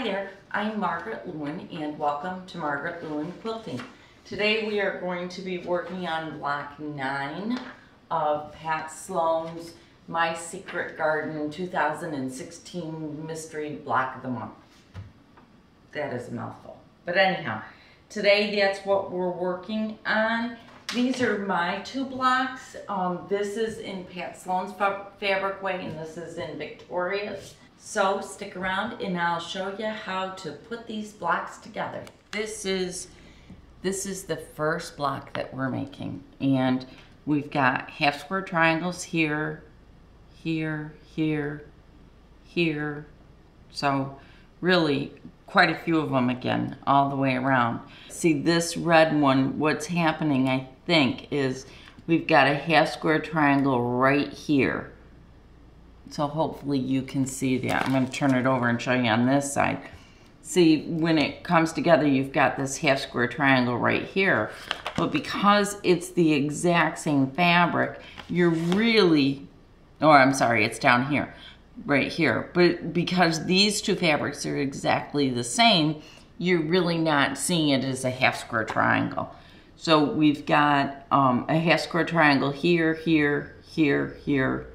Hi there, I'm Margaret Lewin and welcome to Margaret Lewin Quilting. Today we are going to be working on block 9 of Pat Sloan's My Secret Garden 2016 Mystery Block of the Month. That is a mouthful. But anyhow, today that's what we're working on. These are my 2 blocks. This is in Pat Sloan's fabric way and this is in Victoria's. So stick around and I'll show you how to put these blocks together. This is the first block that we're making, and we've got half square triangles here, here, here, here. So really quite a few of them again all the way around. See this red one, what's happening I think is we've got a half square triangle right here. So hopefully you can see that. I'm going to turn it over and show you on this side. See, when it comes together, you've got this half square triangle right here. But because it's the exact same fabric, you're really, or I'm sorry, it's down here, right here. But because these 2 fabrics are exactly the same, you're really not seeing it as a half square triangle. So we've got a half square triangle here, here, here, here.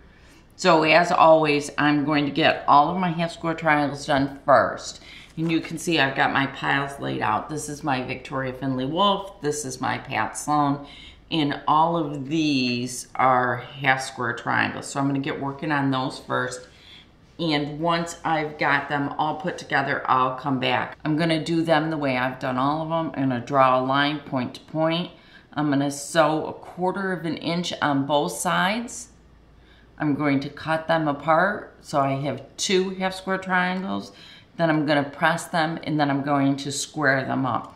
So as always, I'm going to get all of my half square triangles done first. And you can see I've got my piles laid out. This is my Victoria Finley Wolf. This is my Pat Sloan. And all of these are half square triangles. So I'm going to get working on those first. And once I've got them all put together, I'll come back. I'm going to do them the way I've done all of them. I'm going to draw a line point to point. I'm going to sew 1/4 of an inch on both sides. I'm going to cut them apart, so I have 2 half square triangles. Then I'm going to press them, and then I'm going to square them up.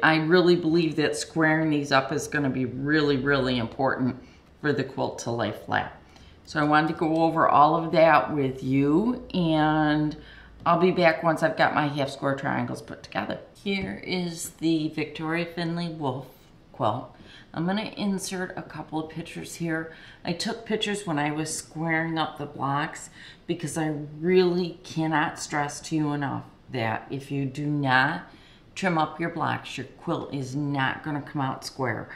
I really believe that squaring these up is going to be really, really important for the quilt to lay flat. So I wanted to go over all of that with you, and I'll be back once I've got my half square triangles put together. Here is the Victoria Finley Wolf quilt. I'm going to insert a couple of pictures here. I took pictures when I was squaring up the blocks because I really cannot stress to you enough that if you do not trim up your blocks, your quilt is not going to come out square,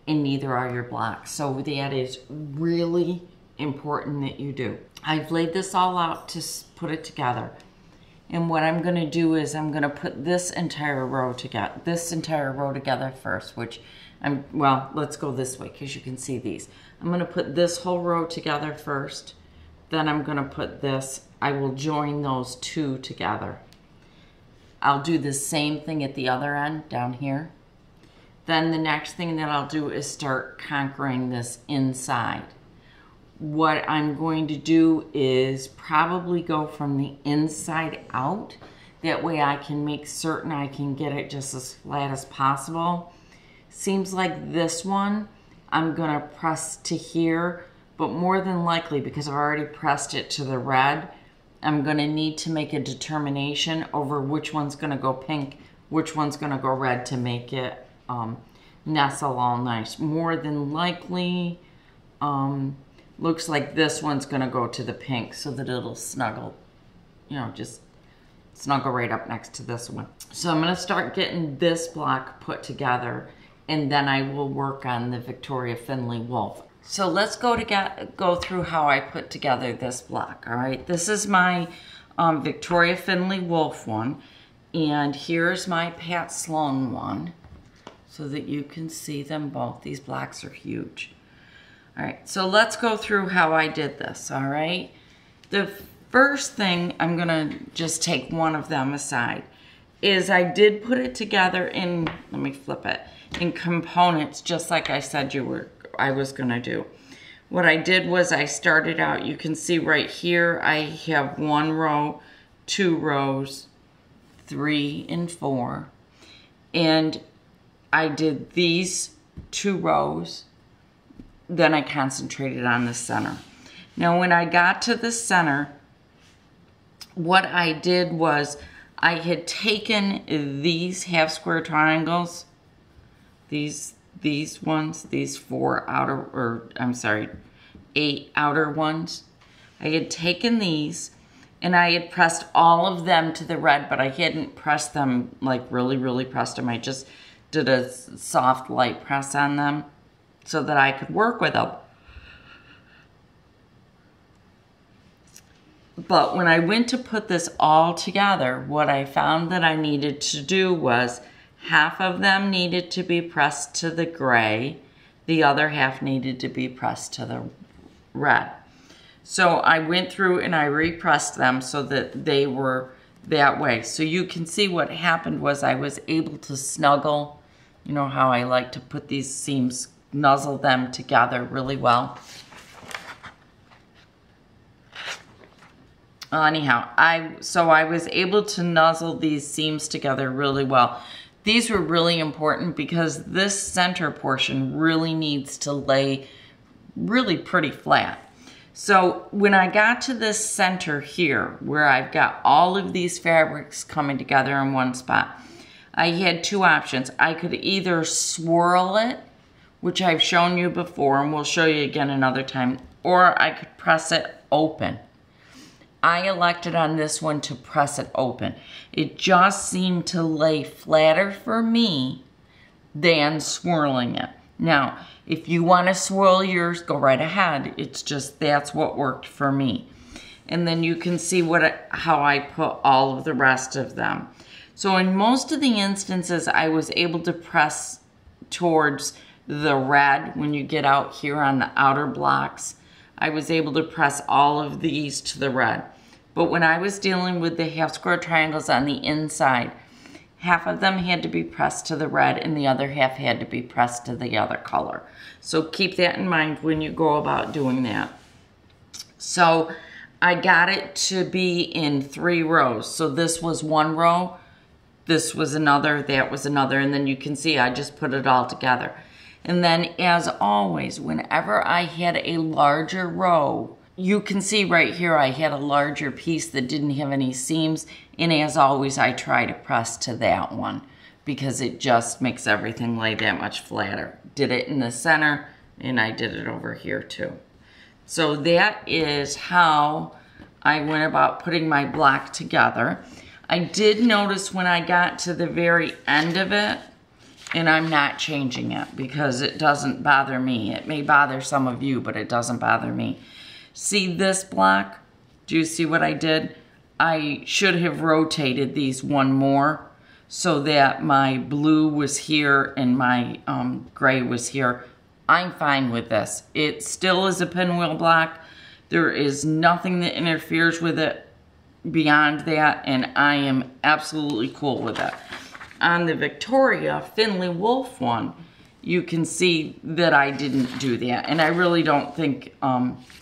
and neither are your blocks. So that is really important that you do. I've laid this all out to put it together. And what I'm going to do is I'm going to put this entire row together first, which well, let's go this way because you can see these. I'm going to put this whole row together first. Then I'm going to put this. I will join those 2 together. I'll do the same thing at the other end down here. Then the next thing that I'll do is start conquering this inside. What I'm going to do is probably go from the inside out. That way I can make certain I can get it just as flat as possible. Seems like this one I'm going to press to here, but more than likely, because I've already pressed it to the red, I'm going to need to make a determination over which one's going to go pink, which one's going to go red to make it nestle all nice. More than likely, looks like this one's going to go to the pink so that it'll snuggle, you know, just snuggle right up next to this one. So I'm going to start getting this block put together, and then I will work on the Victoria Finley Wolf. So let's go through how I put together this block, all right? This is my Victoria Finley Wolf one, and here's my Pat Sloan one, so that you can see them both. These blocks are huge. All right, so let's go through how I did this, all right? The first thing, I'm gonna just take one of them aside, is I did put it together in, let me flip it, in components, just like I said I was gonna do. What I did was I started out, you can see right here, I have 1 row, 2 rows, 3 and 4, and I did these 2 rows, then I concentrated on the center. Now when I got to the center, what I did was I had taken these half square triangles, these ones, these 4 outer, or I'm sorry, 8 outer ones. I had taken these And I had pressed all of them to the red, but I hadn't pressed them, like really pressed them. I just did a soft light press on them so that I could work with them. But when I went to put this all together, what I found that I needed to do was half of them needed to be pressed to the gray, the other half needed to be pressed to the red. So I went through and I repressed them so that they were that way. So you can see what happened was I was able to snuggle, you know how I like to put these seams, nuzzle them together really well. Anyhow, so I was able to nuzzle these seams together really well. These were really important because this center portion really needs to lay really pretty flat. So when I got to this center here, where I've got all of these fabrics coming together in one spot, I had two options. I could either swirl it, which I've shown you before, and we'll show you again another time, or I could press it open. I elected on this one to press it open. It just seemed to lay flatter for me than swirling it. Now, if you want to swirl yours, go right ahead. It's just that's what worked for me. And then you can see how I put all of the rest of them. So in most of the instances, I was able to press towards the red when you get out here on the outer blocks. I was able to press all of these to the red. But when I was dealing with the half square triangles on the inside, half of them had to be pressed to the red and the other half had to be pressed to the other color. So keep that in mind when you go about doing that. So I got it to be in 3 rows. So this was 1 row, this was another, that was another, and then you can see I just put it all together. And then as always, whenever I had a larger row, you can see right here I had a larger piece that didn't have any seams, and as always I try to press to that one because it just makes everything lay that much flatter. Did it in the center and I did it over here too. So that is how I went about putting my block together. I did notice when I got to the very end of it, and I'm not changing it because it doesn't bother me. It may bother some of you, but it doesn't bother me. See this block? Do you see what I did? I should have rotated these one more so that my blue was here and my gray was here. I'm fine with this. It still is a pinwheel block. There is nothing that interferes with it beyond that, and I am absolutely cool with it. On the Victoria Finley Wolf one, you can see that I didn't do that, and I really don't think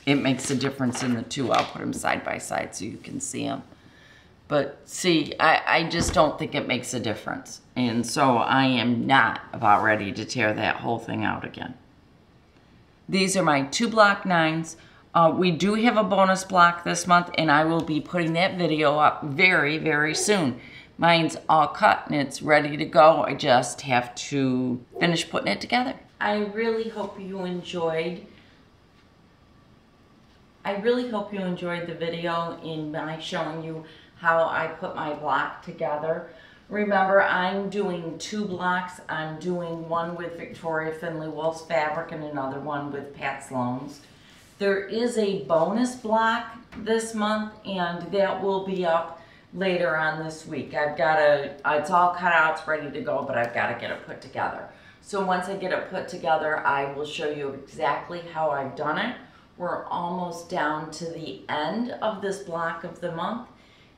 it makes a difference in the two. I'll put them side by side so you can see them. But see, I just don't think it makes a difference, and so I am not about ready to tear that whole thing out again. These are my 2 block 9s. We do have a bonus block this month, and I will be putting that video up very soon. Mine's all cut and it's ready to go. I just have to finish putting it together. I really hope you enjoyed the video in my showing you how I put my block together. Remember, I'm doing 2 blocks. I'm doing one with Victoria Finley Wolf's fabric and another one with Pat Sloan's. There is a bonus block this month, and that will be up later on this week. It's all cut out, it's ready to go, but I've got to get it put together. So once I get it put together, I will show you exactly how I've done it. We're almost down to the end of this block of the month,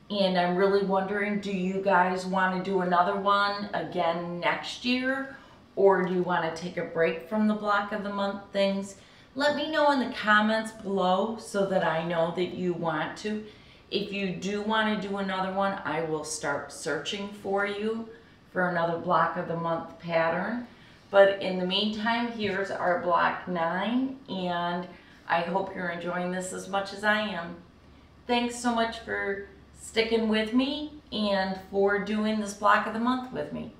and I'm really wondering, do you guys want to do another one again next year, or do you want to take a break from the block of the month things? Let me know in the comments below so that I know that you want to. If you do want to do another one, I will start searching for you for another block of the month pattern. But in the meantime, here's our block 9, and I hope you're enjoying this as much as I am. Thanks so much for sticking with me and for doing this block of the month with me.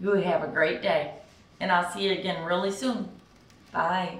You have a great day, and I'll see you again really soon. Bye.